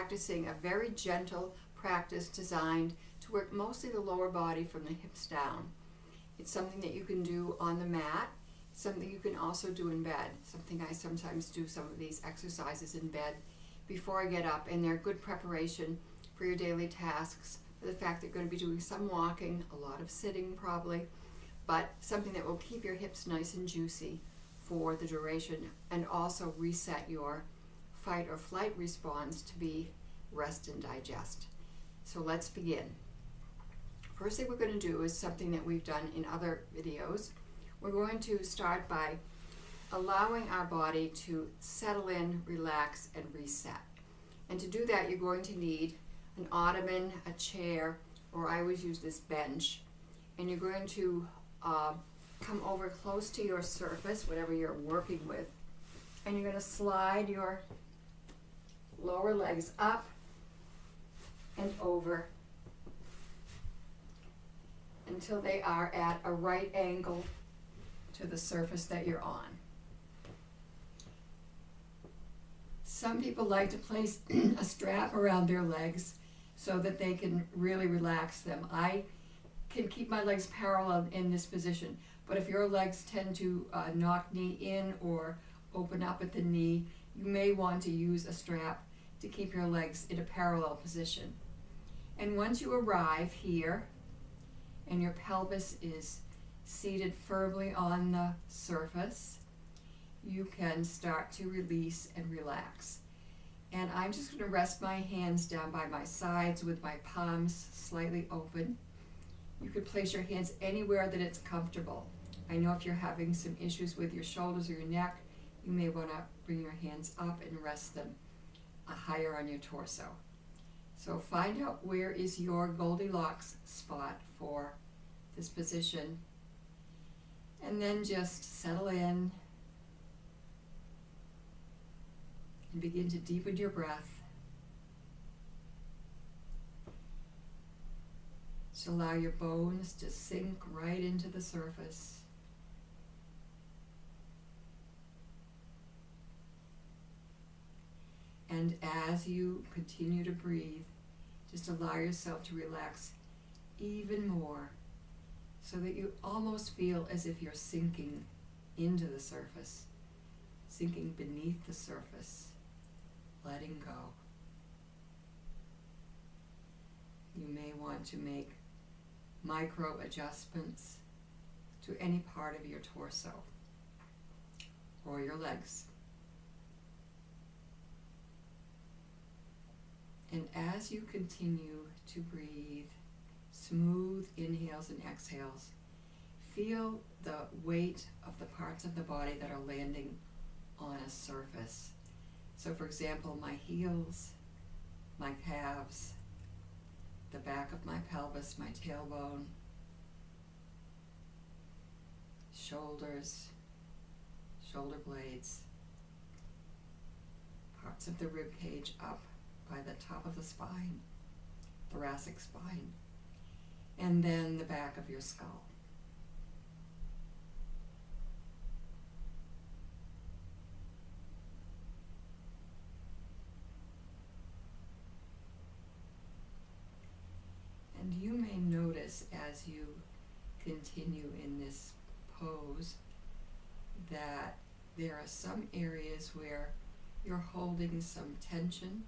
practicing a very gentle practice designed to work mostly the lower body from the hips down. It's something that you can do on the mat, something you can also do in bed, something I sometimes do some of these exercises in bed before I get up, and they're good preparation for your daily tasks, for the fact that you're going to be doing some walking, a lot of sitting probably, but something that will keep your hips nice and juicy for the duration and also reset your fight or flight response to be rest and digest. So let's begin. First thing we're going to do is something that we've done in other videos. We're going to start by allowing our body to settle in, relax, and reset. And to do that, you're going to need an ottoman, a chair, or I always use this bench. And you're going to come over close to your surface, whatever you're working with, and you're going to slide your lower legs up and over until they are at a right angle to the surface that you're on. Some people like to place a strap around their legs so that they can really relax them. I can keep my legs parallel in this position, but if your legs tend to knock knee in or open up at the knee, you may want to use a strap to keep your legs in a parallel position. And once you arrive here and your pelvis is seated firmly on the surface, you can start to release and relax. And I'm just going to rest my hands down by my sides with my palms slightly open. You could place your hands anywhere that it's comfortable. I know if you're having some issues with your shoulders or your neck, you may want to bring your hands up and rest them higher on your torso. So find out where is your Goldilocks spot for this position, and then just settle in and begin to deepen your breath. Just allow your bones to sink right into the surface. And as you continue to breathe, just allow yourself to relax even more so that you almost feel as if you're sinking into the surface, sinking beneath the surface, letting go. You may want to make micro adjustments to any part of your torso or your legs. And as you continue to breathe, smooth inhales and exhales, feel the weight of the parts of the body that are landing on a surface. So for example, my heels, my calves, the back of my pelvis, my tailbone, shoulders, shoulder blades, parts of the rib cage up by the top of the spine, thoracic spine, and then the back of your skull. And you may notice as you continue in this pose that there are some areas where you're holding some tension,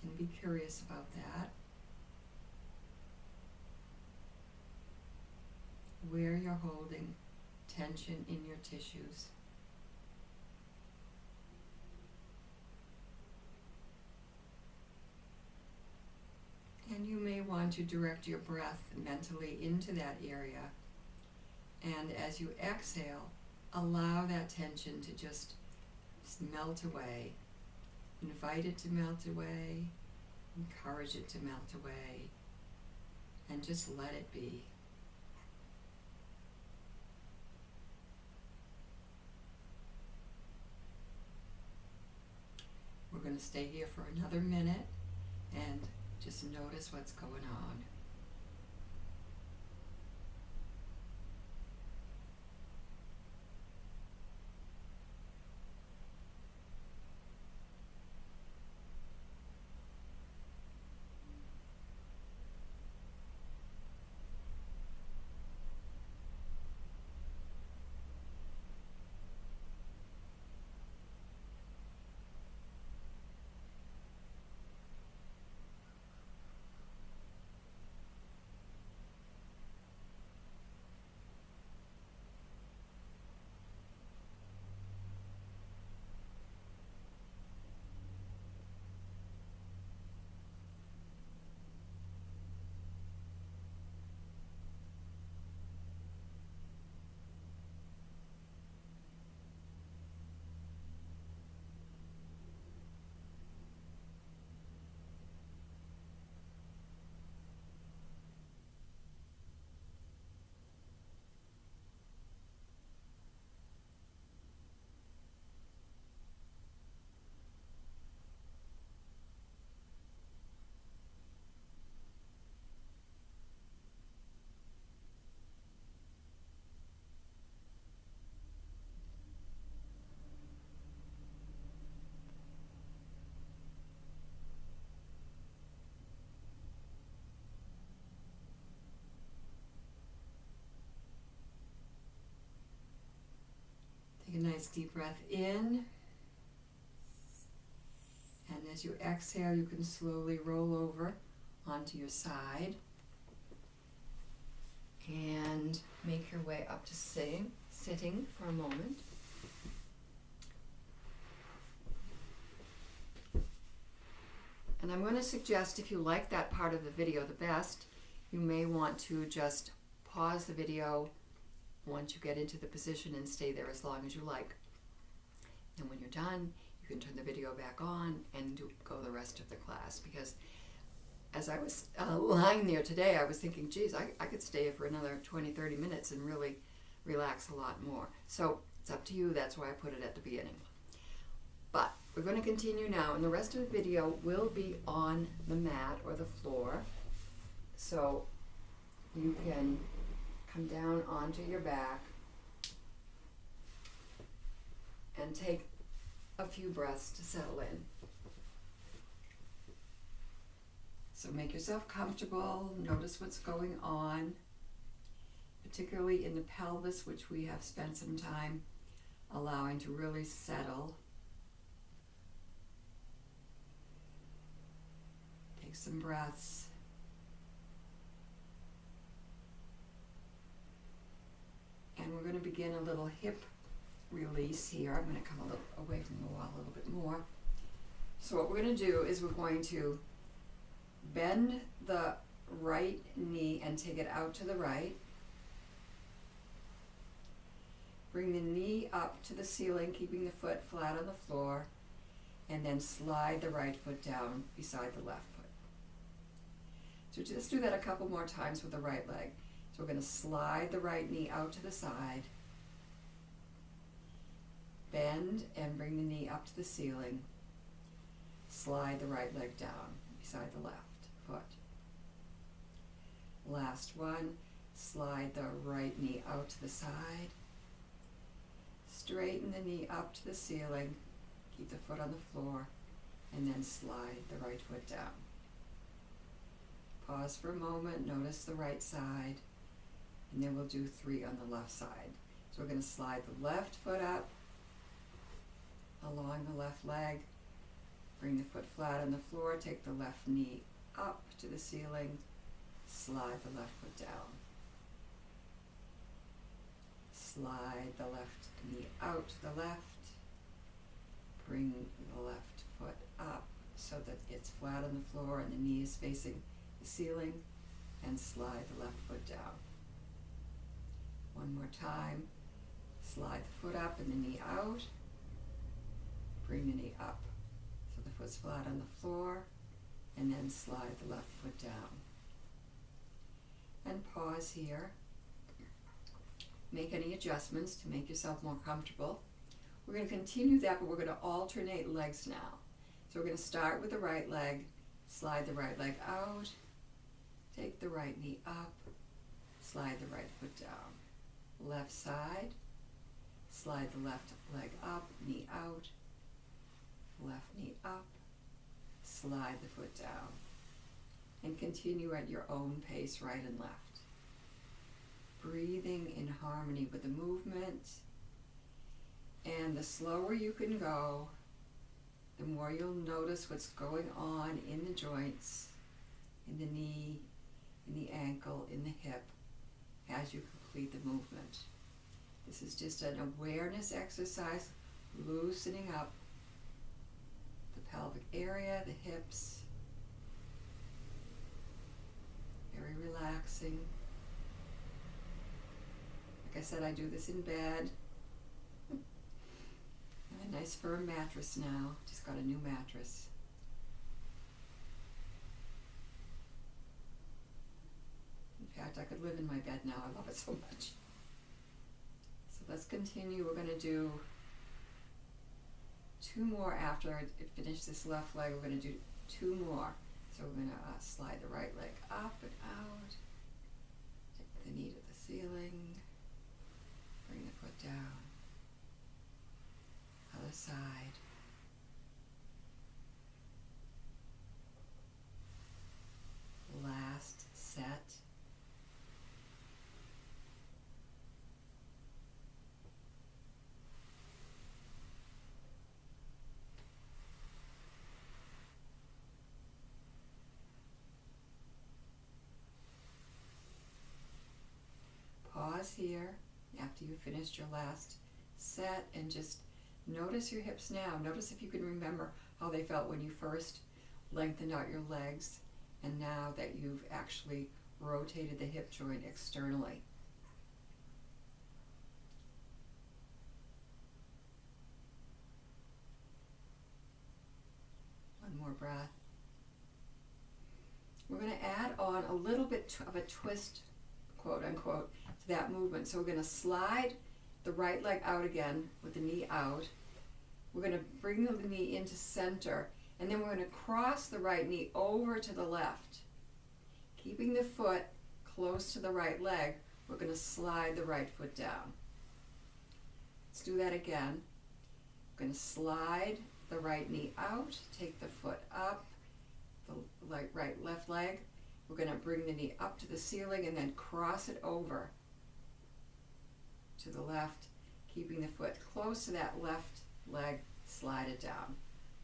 and be curious about that. Where you're holding tension in your tissues. And you may want to direct your breath mentally into that area. And as you exhale, allow that tension to just melt away. Invite it to melt away, encourage it to melt away, and just let it be. We're going to stay here for another minute and just notice what's going on. deep breath in. And as you exhale, you can slowly roll over onto your side and make your way up to sitting for a moment. And I'm going to suggest, if you like that part of the video the best, you may want to just pause the video once you get into the position and stay there as long as you like. And when you're done, you can turn the video back on and go the rest of the class. Because as I was lying there today, I was thinking, geez, I could stay for another 20, 30 minutes and really relax a lot more. So it's up to you. That's why I put it at the beginning. But we're going to continue now, and the rest of the video will be on the mat or the floor. So you can come down onto your back and take a few breaths to settle in. So make yourself comfortable, notice what's going on, particularly in the pelvis, which we have spent some time allowing to really settle. Take some breaths. And we're going to begin a little hip release here. I'm going to come a little away from the wall a little bit more. So what we're going to do is we're going to bend the right knee and take it out to the right. Bring the knee up to the ceiling, keeping the foot flat on the floor, and then slide the right foot down beside the left foot. So just do that a couple more times with the right leg. So we're going to slide the right knee out to the side, bend and bring the knee up to the ceiling, slide the right leg down beside the left foot. Last one, slide the right knee out to the side, straighten the knee up to the ceiling, keep the foot on the floor, and then slide the right foot down. Pause for a moment, notice the right side, and then we'll do 3 on the left side. So we're going to slide the left foot up along the left leg, bring the foot flat on the floor, take the left knee up to the ceiling, slide the left foot down. Slide the left knee out to the left, bring the left foot up so that it's flat on the floor and the knee is facing the ceiling, and slide the left foot down. One more time, slide the foot up and the knee out, bring the knee up so the foot's flat on the floor, and then slide the left foot down. And pause here. Make any adjustments to make yourself more comfortable. We're going to continue that, but we're going to alternate legs now. So we're going to start with the right leg, slide the right leg out, take the right knee up, slide the right foot down. Left side, slide the left leg up, knee out, left knee up, slide the foot down. And continue at your own pace, right and left. Breathing in harmony with the movement. And the slower you can go, the more you'll notice what's going on in the joints, in the knee, in the ankle, in the hip, as you complete the movement. This is just an awareness exercise, loosening up the pelvic area, the hips. Very relaxing. Like I said, I do this in bed. I have a nice firm mattress now. Just got a new mattress. In fact, I could live in my bed now. I love it so much. So let's continue. We're going to do 2 more after I finish this left leg. We're going to do 2 more. So we're going to slide the right leg up and out. Take the knee to the ceiling. Bring the foot down. Other side. Last set. pause here after you finished your last set and just notice your hips now. Notice if you can remember how they felt when you first lengthened out your legs and now that you've actually rotated the hip joint externally. One more breath. We're going to add on a little bit of a twist, quote unquote, to that movement. So we're going to slide the right leg out again with the knee out. We're going to bring the knee into center, and then we're going to cross the right knee over to the left. Keeping the foot close to the right leg, we're going to slide the right foot down. Let's do that again. We're going to slide the right knee out, take the foot up, the left leg. We're going to bring the knee up to the ceiling and then cross it over to the left, keeping the foot close to that left leg, slide it down.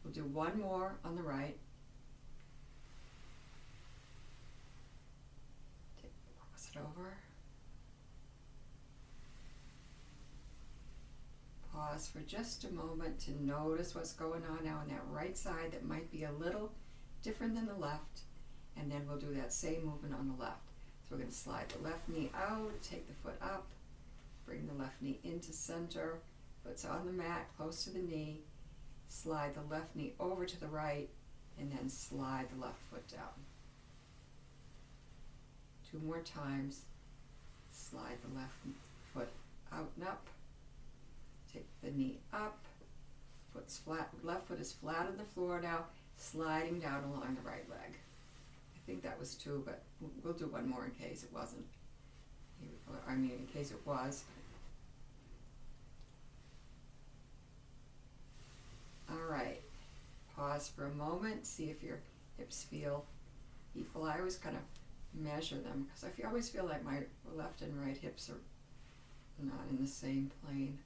We'll do one more on the right. Cross it over. Pause for just a moment to notice what's going on now on that right side that might be a little different than the left, and then we'll do that same movement on the left. So we're going to slide the left knee out, take the foot up, bring the left knee into center, foot's on the mat close to the knee, slide the left knee over to the right, and then slide the left foot down. 2 more times. Slide the left foot out and up, take the knee up, foot's flat, left foot is flat on the floor now, sliding down along the right leg. I think that was 2, but we'll do one more in case it wasn't. In case it was. All right. Pause for a moment. See if your hips feel equal. I always kind of measure them because I always feel like my left and right hips are not in the same plane.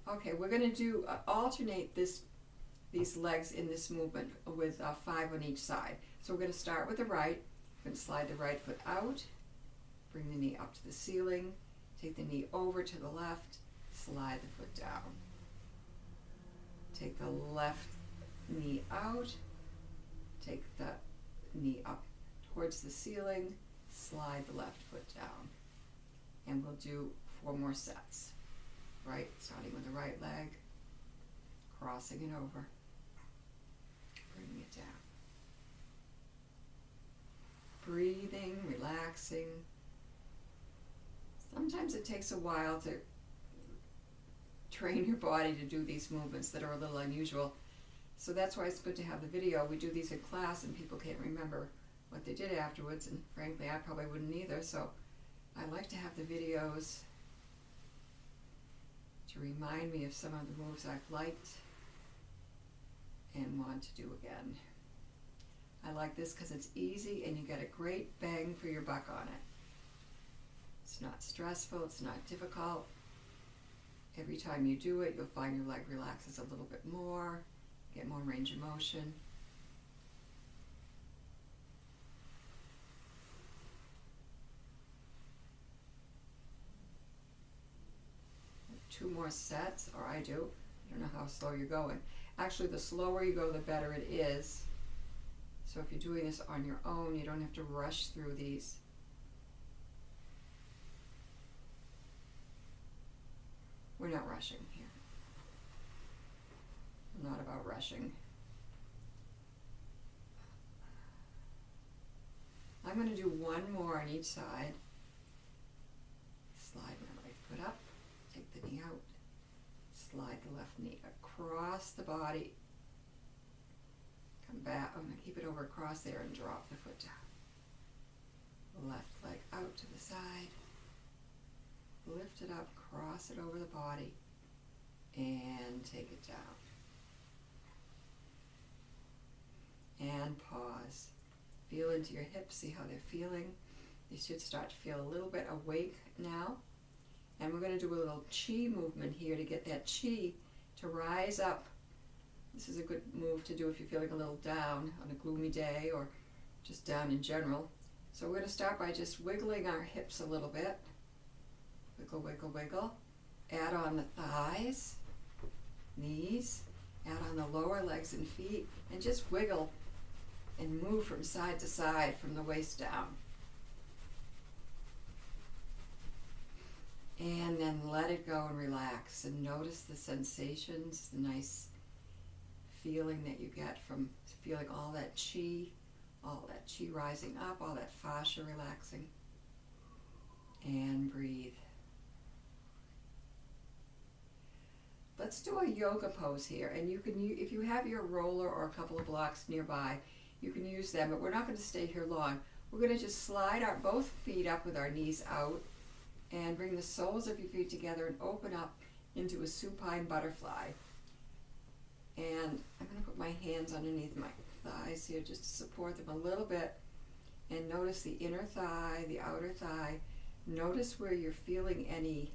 Okay, we're going to do alternate these legs in this movement with 5 on each side. So we're going to start with the right. We're going to slide the right foot out, bring the knee up to the ceiling, take the knee over to the left, slide the foot down. Take the left knee out, take the knee up towards the ceiling, slide the left foot down. And we'll do 4 more sets. Right, starting with the right leg, crossing it over, bringing it down. Breathing, relaxing. Sometimes it takes a while to train your body to do these movements that are a little unusual. So that's why it's good to have the video. We do these in class and people can't remember what they did afterwards, and frankly I probably wouldn't either, so I like to have the videos to remind me of some of the moves I've liked and want to do again. I like this because it's easy and you get a great bang for your buck on it. It's not stressful, it's not difficult. Every time you do it, you'll find your leg relaxes a little bit more, get more range of motion. Two more sets, or I do. I don't know how slow you're going. Actually, the slower you go, the better it is. So if you're doing this on your own, you don't have to rush through these. We're not rushing here. We're not about rushing. I'm going to do one more on each side. Slide my right foot up. Take the knee out, slide the left knee across the body, come back, I'm going to keep it over across there and drop the foot down. Left leg out to the side, lift it up, cross it over the body, and take it down. And pause. Feel into your hips, see how they're feeling. They should start to feel a little bit awake now. And we're going to do a little chi movement here to get that chi to rise up. This is a good move to do if you're feeling a little down on a gloomy day or just down in general. So we're going to start by just wiggling our hips a little bit. Wiggle, wiggle, wiggle. Add on the thighs, knees, add on the lower legs and feet, and just wiggle and move from side to side from the waist down. And then let it go and relax, and notice the sensations, the nice feeling that you get from feeling all that chi rising up, all that fascia relaxing. And breathe. Let's do a yoga pose here, and you can, if you have your roller or a couple of blocks nearby, you can use them, but we're not going to stay here long. We're going to just slide our both feet up with our knees out and bring the soles of your feet together and open up into a supine butterfly. And I'm going to put my hands underneath my thighs here just to support them a little bit, and notice the inner thigh, the outer thigh. Notice where you're feeling any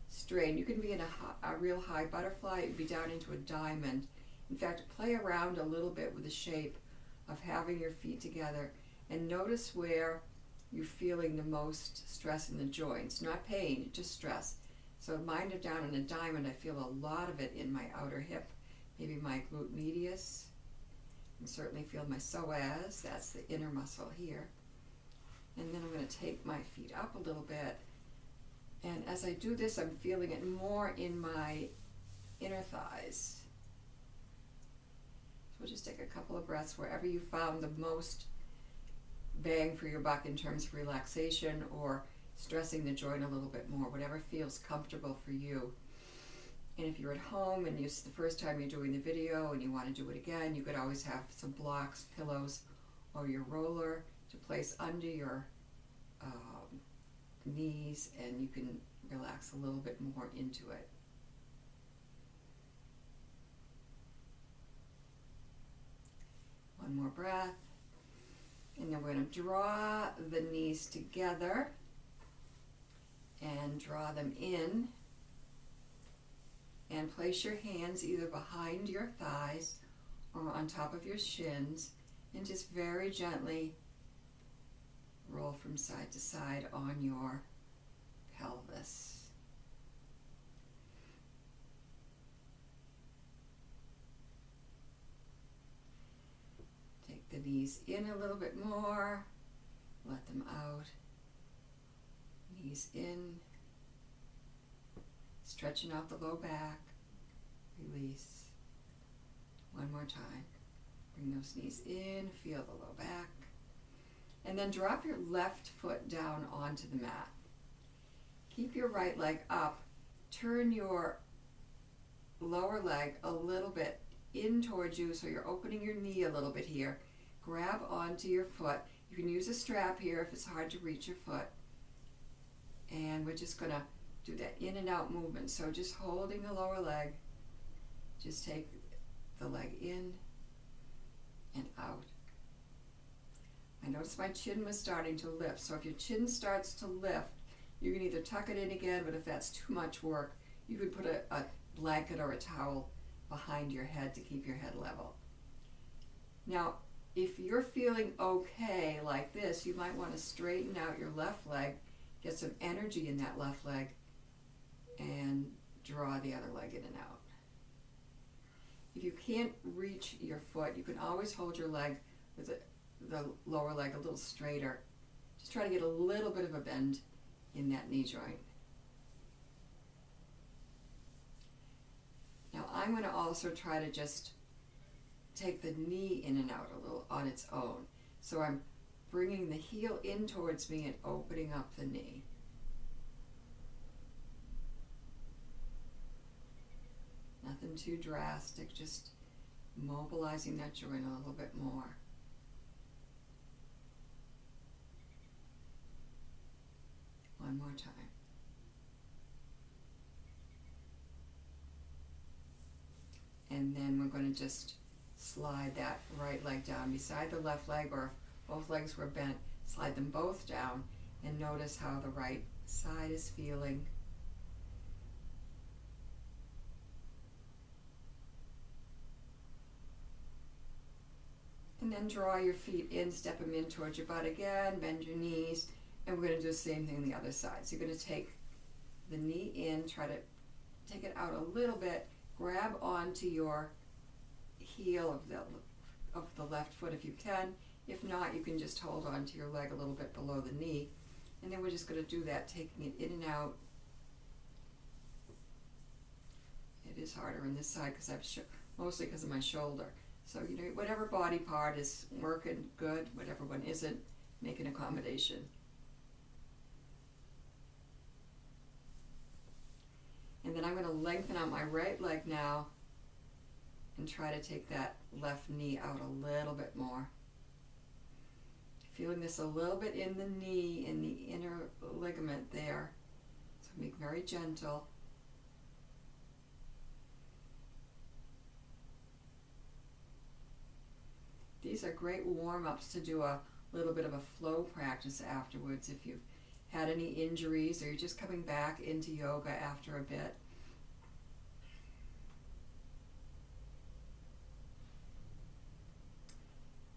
strain. You can be in a real high butterfly, it would be down into a diamond. In fact, play around a little bit with the shape of having your feet together, and notice where you're feeling the most stress in the joints. Not pain, just stress. So mine are down in a diamond. I feel a lot of it in my outer hip, maybe my glute medius, and certainly feel my psoas, that's the inner muscle here. And then I'm going to take my feet up a little bit, and as I do this, I'm feeling it more in my inner thighs. So we'll just take a couple of breaths wherever you found the most bang for your buck in terms of relaxation or stressing the joint a little bit more, whatever feels comfortable for you. And if you're at home and it's the first time you're doing the video and you want to do it again, you could always have some blocks, pillows, or your roller to place under your knees, and you can relax a little bit more into it. One more breath. And then we're going to draw the knees together and draw them in, and place your hands either behind your thighs or on top of your shins, and just very gently roll from side to side on your pelvis. Take the knees in a little bit more, let them out. Knees in, stretching out the low back, release. One more time. Bring those knees in, feel the low back. And then drop your left foot down onto the mat. Keep your right leg up. Turn your lower leg a little bit in towards you, so you're opening your knee a little bit here. Grab onto your foot. You can use a strap here if it's hard to reach your foot. And we're just going to do that in and out movement. So just holding the lower leg, just take the leg in and out. I noticed my chin was starting to lift. So if your chin starts to lift, you can either tuck it in again, but if that's too much work, you could put a blanket or a towel behind your head to keep your head level. Now, if you're feeling okay like this, you might want to straighten out your left leg, get some energy in that left leg, and draw the other leg in and out. If you can't reach your foot, you can always hold your leg with the lower leg a little straighter. Just try to get a little bit of a bend in that knee joint. Now I'm going to also try to just take the knee in and out a little on its own. So I'm bringing the heel in towards me and opening up the knee. Nothing too drastic, just mobilizing that joint a little bit more. One more time. And then we're going to just slide that right leg down beside the left leg, or if both legs were bent, slide them both down and notice how the right side is feeling. And then draw your feet in, step them in towards your butt again, bend your knees, and we're going to do the same thing on the other side. So you're going to take the knee in, try to take it out a little bit, grab onto your heel of the left foot if you can. If not, you can just hold on to your leg a little bit below the knee. And then we're just going to do that, taking it in and out. It is harder on this side because mostly because of my shoulder. So, whatever body part is working good, whatever one isn't, make an accommodation. And then I'm going to lengthen out my right leg now and try to take that left knee out a little bit more. Feeling this a little bit in the knee, in the inner ligament there. So make very gentle. These are great warm-ups to do a little bit of a flow practice afterwards if you've had any injuries or you're just coming back into yoga after a bit.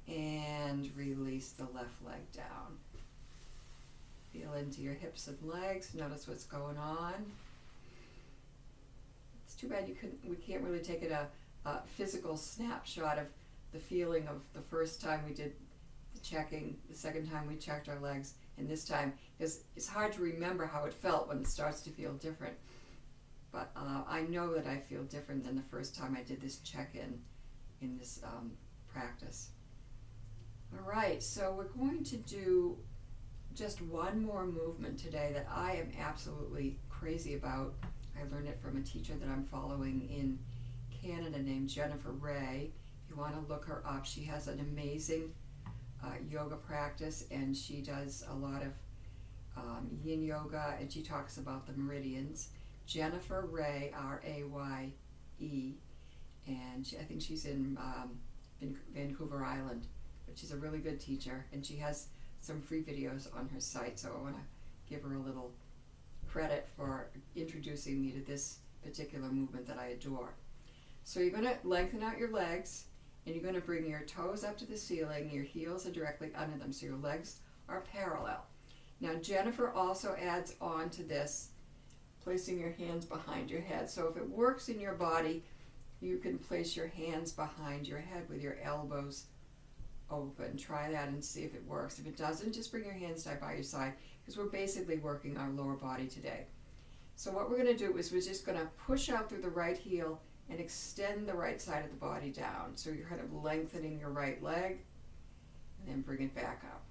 And release the left leg down. Feel into your hips and legs. Notice what's going on. It's too bad we can't really take a physical snapshot of the feeling of the first time we did the checking, the second time we checked our legs, and this time, because it's hard to remember how it felt when it starts to feel different. But I know that I feel different than the first time I did this check-in in this practice. All right, so we're going to do just one more movement today that I am absolutely crazy about. I learned it from a teacher that I'm following in Canada named Jennifer Ray. If you want to look her up, she has an amazing yoga practice, and she does a lot of yin yoga, and she talks about the meridians. Jennifer Ray, R-A-Y-E, and I think she's in Vancouver Island. But she's a really good teacher, and she has some free videos on her site, so I want to give her a little credit for introducing me to this particular movement that I adore. So you're going to lengthen out your legs, and you're going to bring your toes up to the ceiling. Your heels are directly under them, so your legs are parallel. Now Jennifer also adds on to this, placing your hands behind your head. So if it works in your body, you can place your hands behind your head with your elbows open. Try that and see if it works. If it doesn't, just bring your hands tight by your side, because we're basically working our lower body today. So what we're going to do is we're just going to push out through the right heel and extend the right side of the body down. So you're kind of lengthening your right leg, and then bring it back up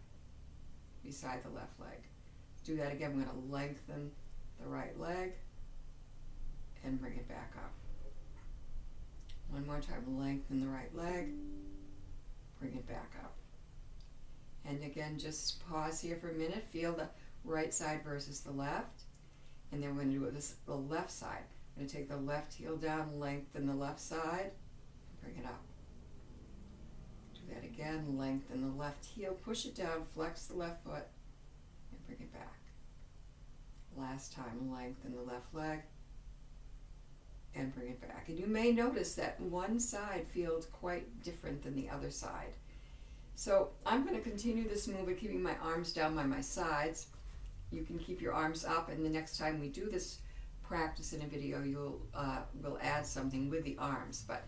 beside the left leg. Do that again. We're going to lengthen the right leg and bring it back up. One more time. Lengthen the right leg, bring it back up. And again, just pause here for a minute. Feel the right side versus the left. And then we're going to do the left side. I'm going to take the left heel down, lengthen the left side, bring it up. Do that again, lengthen the left heel, push it down, flex the left foot, and bring it back. Last time, lengthen the left leg, and bring it back. And you may notice that one side feels quite different than the other side. So I'm going to continue this movement, keeping my arms down by my sides. You can keep your arms up, and the next time we do this practice in a video, we'll add something with the arms, but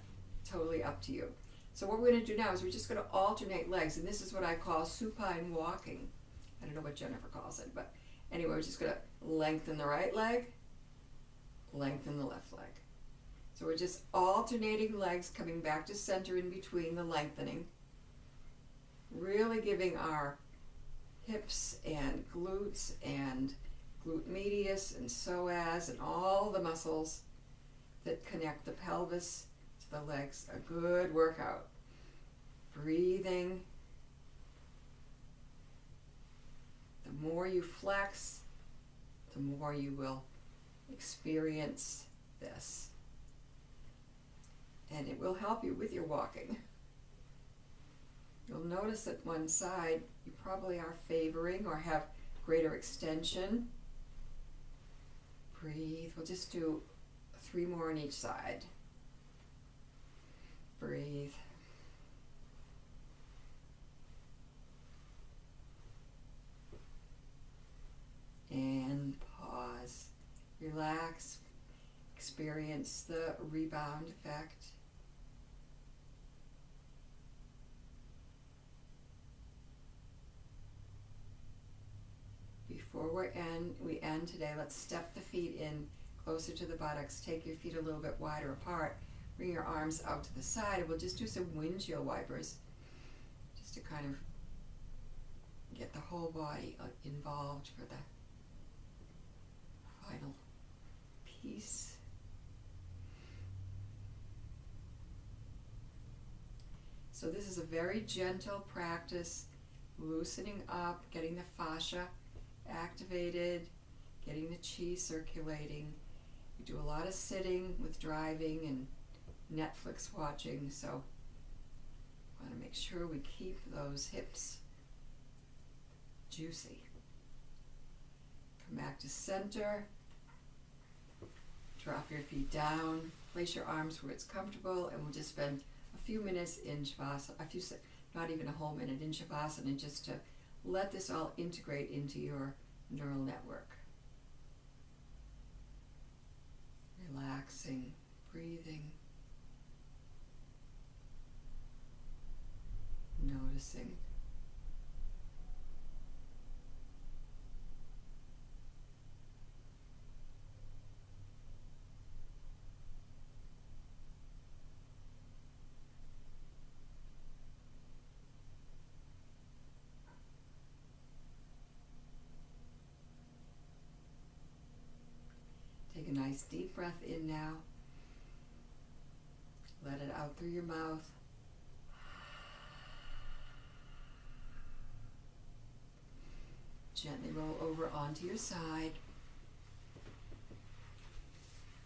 totally up to you. So what we're going to do now is we're just going to alternate legs, and this is what I call supine walking. I don't know what Jennifer calls it, but anyway, we're just going to lengthen the right leg, lengthen the left leg. So we're just alternating legs, coming back to center in between the lengthening, really giving our hips and glutes and glute medius and psoas and all the muscles that connect the pelvis to the legs a good workout. Breathing. The more you flex, the more you will experience this. And it will help you with your walking. You'll notice that one side you probably are favoring or have greater extension. Breathe. We'll just do 3 more on each side. Breathe. And pause. experience the rebound effect. Before we end today, let's step the feet in closer to the buttocks. Take your feet a little bit wider apart. Bring your arms out to the side. We'll just do some windshield wipers just to kind of get the whole body involved for the final piece. So this is a very gentle practice, loosening up, getting the fascia activated, getting the chi circulating. We do a lot of sitting with driving and Netflix watching, so I want to make sure we keep those hips juicy. Come back to center. Drop your feet down. Place your arms where it's comfortable, and we'll just spend a few minutes in Shavasana, not even a whole minute in Shavasana, just to let this all integrate into your neural network. Relaxing, breathing, noticing. Take a nice deep breath in now. Let it out through your mouth. Gently roll over onto your side.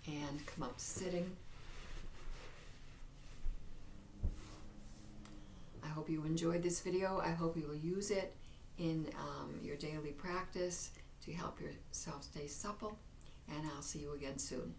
And come up to sitting. I hope you enjoyed this video. I hope you will use it in your daily practice to help yourself stay supple. And I'll see you again soon.